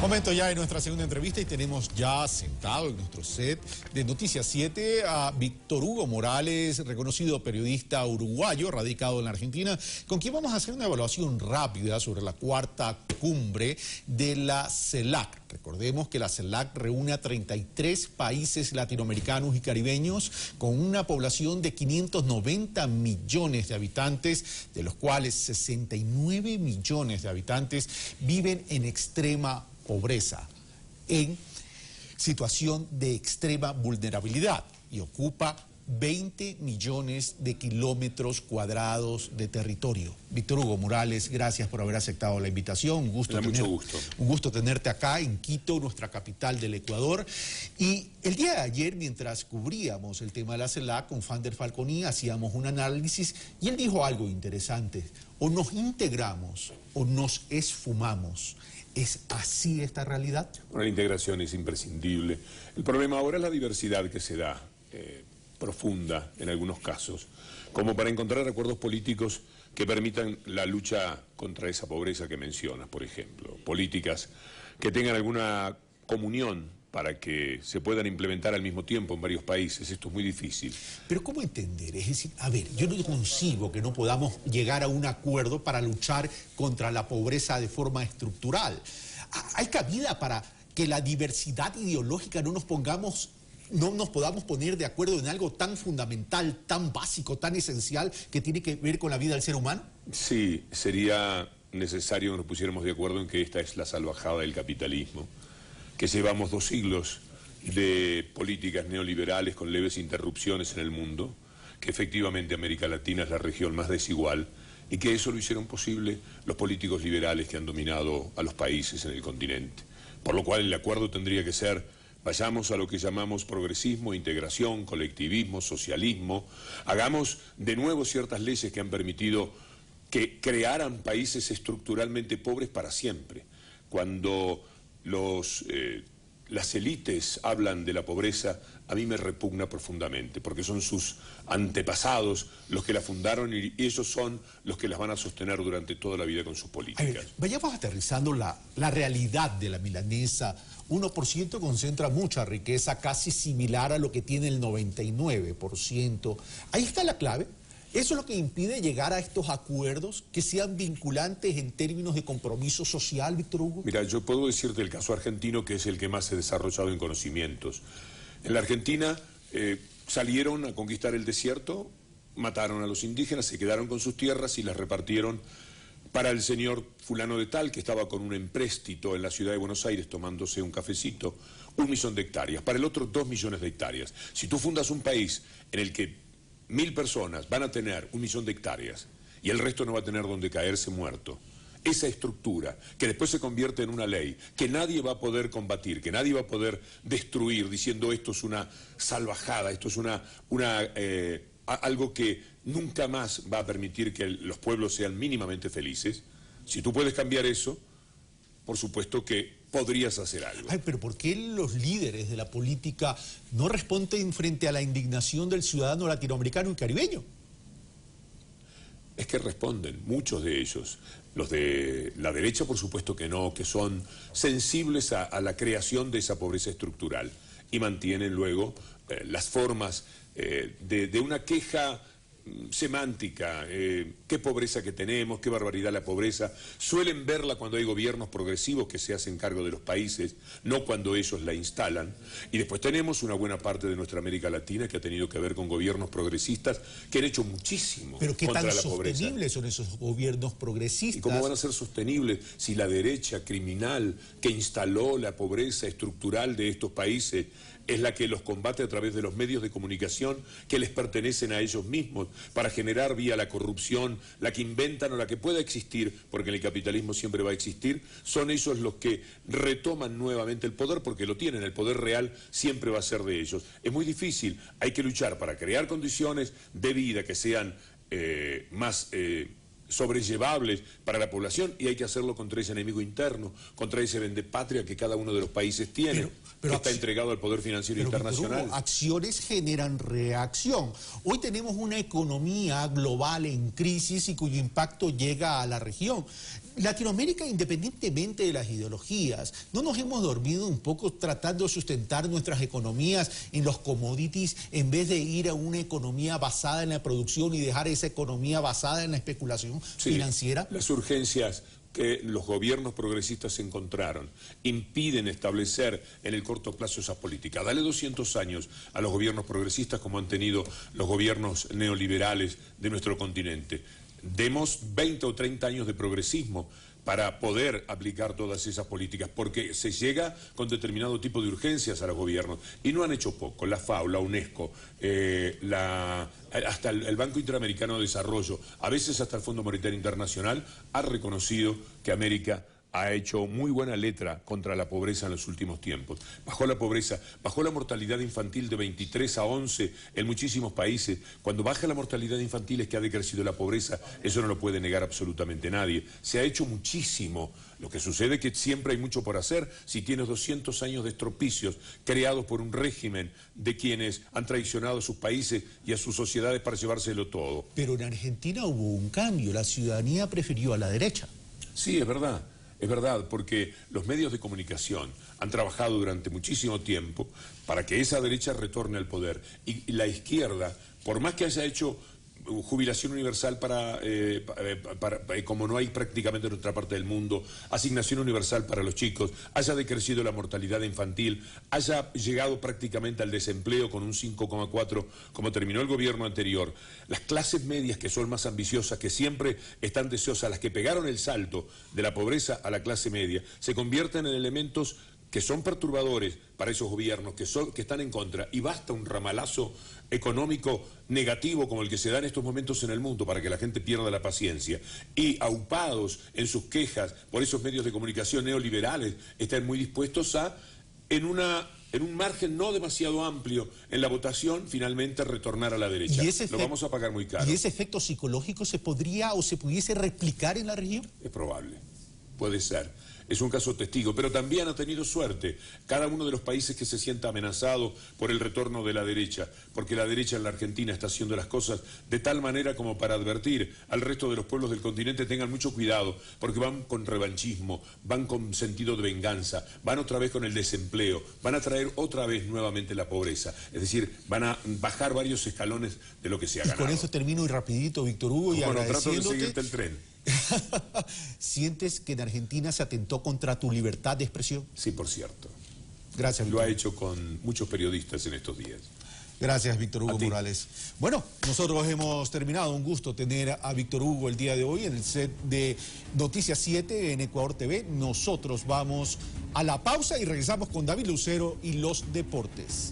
Momento ya de nuestra segunda entrevista y tenemos ya sentado en nuestro set de Noticias 7 a Víctor Hugo Morales, reconocido periodista uruguayo, radicado en la Argentina, con quien vamos a hacer una evaluación rápida sobre la cuarta cumbre de la CELAC. Recordemos que la CELAC reúne a 33 países latinoamericanos y caribeños con una población de 590 millones de habitantes, de los cuales 69 millones de habitantes viven en extrema pobreza, en situación de extrema vulnerabilidad, y ocupa 20 millones de kilómetros cuadrados de territorio. Víctor Hugo Morales, gracias por haber aceptado la invitación. Mucho gusto. Un gusto tenerte acá en Quito, nuestra capital del Ecuador. Y el día de ayer, mientras cubríamos el tema de la CELAC con Fander Falconi, hacíamos un análisis y él dijo algo interesante: o nos integramos o nos esfumamos. ¿Es así esta realidad? Bueno, la integración es imprescindible. El problema ahora es la diversidad que se da, profunda en algunos casos, como para encontrar acuerdos políticos que permitan la lucha contra esa pobreza que mencionas, por ejemplo. Políticas que tengan alguna comunión para que se puedan implementar al mismo tiempo en varios países. Esto es muy difícil. Pero ¿cómo entender? Es decir, a ver, yo no concibo que no podamos llegar a un acuerdo para luchar contra la pobreza de forma estructural. ¿Hay cabida para que la diversidad ideológica no nos podamos poner de acuerdo en algo tan fundamental, tan básico, tan esencial, que tiene que ver con la vida del ser humano? Sí, sería necesario que nos pusiéramos de acuerdo en que esta es la salvajada del capitalismo, que llevamos 2 siglos de políticas neoliberales con leves interrupciones en el mundo, que efectivamente América Latina es la región más desigual y que eso lo hicieron posible los políticos liberales que han dominado a los países en el continente. Por lo cual el acuerdo tendría que ser: vayamos a lo que llamamos progresismo, integración, colectivismo, socialismo, hagamos de nuevo ciertas leyes que han permitido que crearan países estructuralmente pobres para siempre. Cuando las élites hablan de la pobreza, a mí me repugna profundamente, porque son sus antepasados los que la fundaron y ellos son los que las van a sostener durante toda la vida con sus políticas. A ver, vayamos aterrizando la realidad de la milanesa. 1% concentra mucha riqueza, casi similar a lo que tiene el 99%. Ahí está la clave. ¿Eso es lo que impide llegar a estos acuerdos que sean vinculantes en términos de compromiso social, Víctor Hugo? Mira, yo puedo decirte el caso argentino, que es el que más se ha desarrollado en conocimientos. En la Argentina salieron a conquistar el desierto, mataron a los indígenas, se quedaron con sus tierras y las repartieron para el señor fulano de tal, que estaba con un empréstito en la ciudad de Buenos Aires tomándose un cafecito, 1 millón de hectáreas, para el otro 2 millones de hectáreas. Si tú fundas un país en el que 1000 personas van a tener 1 millón de hectáreas y el resto no va a tener donde caerse muerto, esa estructura que después se convierte en una ley que nadie va a poder combatir, que nadie va a poder destruir diciendo esto es una salvajada, esto es algo que nunca más va a permitir que los pueblos sean mínimamente felices. Si tú puedes cambiar eso, por supuesto que podrías hacer algo. Ay, pero ¿por qué los líderes de la política no responden frente a la indignación del ciudadano latinoamericano y caribeño? Es que responden, muchos de ellos. Los de la derecha, por supuesto que no, que son sensibles a la creación de esa pobreza estructural y mantienen luego las formas de una queja semántica, qué pobreza que tenemos, qué barbaridad la pobreza. Suelen verla cuando hay gobiernos progresivos que se hacen cargo de los países, no cuando ellos la instalan. Y después tenemos una buena parte de nuestra América Latina que ha tenido que ver con gobiernos progresistas que han hecho muchísimo contra la pobreza. ¿Pero qué tan sostenibles son esos gobiernos progresistas? ¿Y cómo van a ser sostenibles si la derecha criminal que instaló la pobreza estructural de estos países es la que los combate a través de los medios de comunicación que les pertenecen a ellos mismos, para generar vía la corrupción, la que inventan o la que pueda existir, porque en el capitalismo siempre va a existir? Son ellos los que retoman nuevamente el poder, porque lo tienen, el poder real siempre va a ser de ellos. Es muy difícil, hay que luchar para crear condiciones de vida que sean más sobrellevables para la población, y hay que hacerlo contra ese enemigo interno, contra ese vendepatria que cada uno de los países tiene, que está entregado al poder financiero internacional. Pero acciones generan reacción. Hoy tenemos una economía global en crisis y cuyo impacto llega a la región. Latinoamérica, independientemente de las ideologías, ¿no nos hemos dormido un poco tratando de sustentar nuestras economías en los commodities en vez de ir a una economía basada en la producción y dejar esa economía basada en la especulación financiera? Las urgencias que los gobiernos progresistas encontraron impiden establecer en el corto plazo esas políticas. Dale 200 años a los gobiernos progresistas como han tenido los gobiernos neoliberales de nuestro continente. Demos 20 o 30 años de progresismo para poder aplicar todas esas políticas, porque se llega con determinado tipo de urgencias a los gobiernos, y no han hecho poco. La FAO, la UNESCO, hasta el Banco Interamericano de Desarrollo, a veces hasta el Fondo Monetario Internacional, ha reconocido que América ha hecho muy buena letra contra la pobreza en los últimos tiempos. Bajó la pobreza, bajó la mortalidad infantil de 23 a 11 en muchísimos países. Cuando baja la mortalidad infantil es que ha decrecido la pobreza, eso no lo puede negar absolutamente nadie. Se ha hecho muchísimo. Lo que sucede es que siempre hay mucho por hacer si tienes 200 años de estropicios creados por un régimen de quienes han traicionado a sus países y a sus sociedades para llevárselo todo. Pero en Argentina hubo un cambio, la ciudadanía prefirió a la derecha. Sí, es verdad. Es verdad, porque los medios de comunicación han trabajado durante muchísimo tiempo para que esa derecha retorne al poder. Y la izquierda, por más que haya hecho jubilación universal como no hay prácticamente en otra parte del mundo, asignación universal para los chicos, haya decrecido la mortalidad infantil, haya llegado prácticamente al desempleo con un 5,4 como terminó el gobierno anterior, las clases medias que son más ambiciosas, que siempre están deseosas, las que pegaron el salto de la pobreza a la clase media, se convierten en elementos que son perturbadores para esos gobiernos que están en contra, y basta un ramalazo económico negativo como el que se da en estos momentos en el mundo para que la gente pierda la paciencia, y aupados en sus quejas por esos medios de comunicación neoliberales, están muy dispuestos a, en un margen no demasiado amplio en la votación, finalmente retornar a la derecha. Lo vamos a pagar muy caro. ¿Y ese efecto psicológico se podría o se pudiese replicar en la región? Es probable, puede ser. Es un caso testigo, pero también ha tenido suerte cada uno de los países que se sienta amenazado por el retorno de la derecha, porque la derecha en la Argentina está haciendo las cosas de tal manera como para advertir al resto de los pueblos del continente: tengan mucho cuidado, porque van con revanchismo, van con sentido de venganza, van otra vez con el desempleo, van a traer otra vez nuevamente la pobreza, es decir, van a bajar varios escalones de lo que se ha ganado. Y con eso termino y rapidito, Víctor Hugo, y agradeciéndote. Trato de seguirte el tren. ¿Sientes que en Argentina se atentó contra tu libertad de expresión? Sí, por cierto. Gracias, Víctor. Lo ha hecho con muchos periodistas en estos días. Gracias, Víctor Hugo Morales. Bueno, nosotros hemos terminado. Un gusto tener a Víctor Hugo el día de hoy en el set de Noticias 7 en Ecuador TV. Nosotros vamos a la pausa y regresamos con David Lucero y los deportes.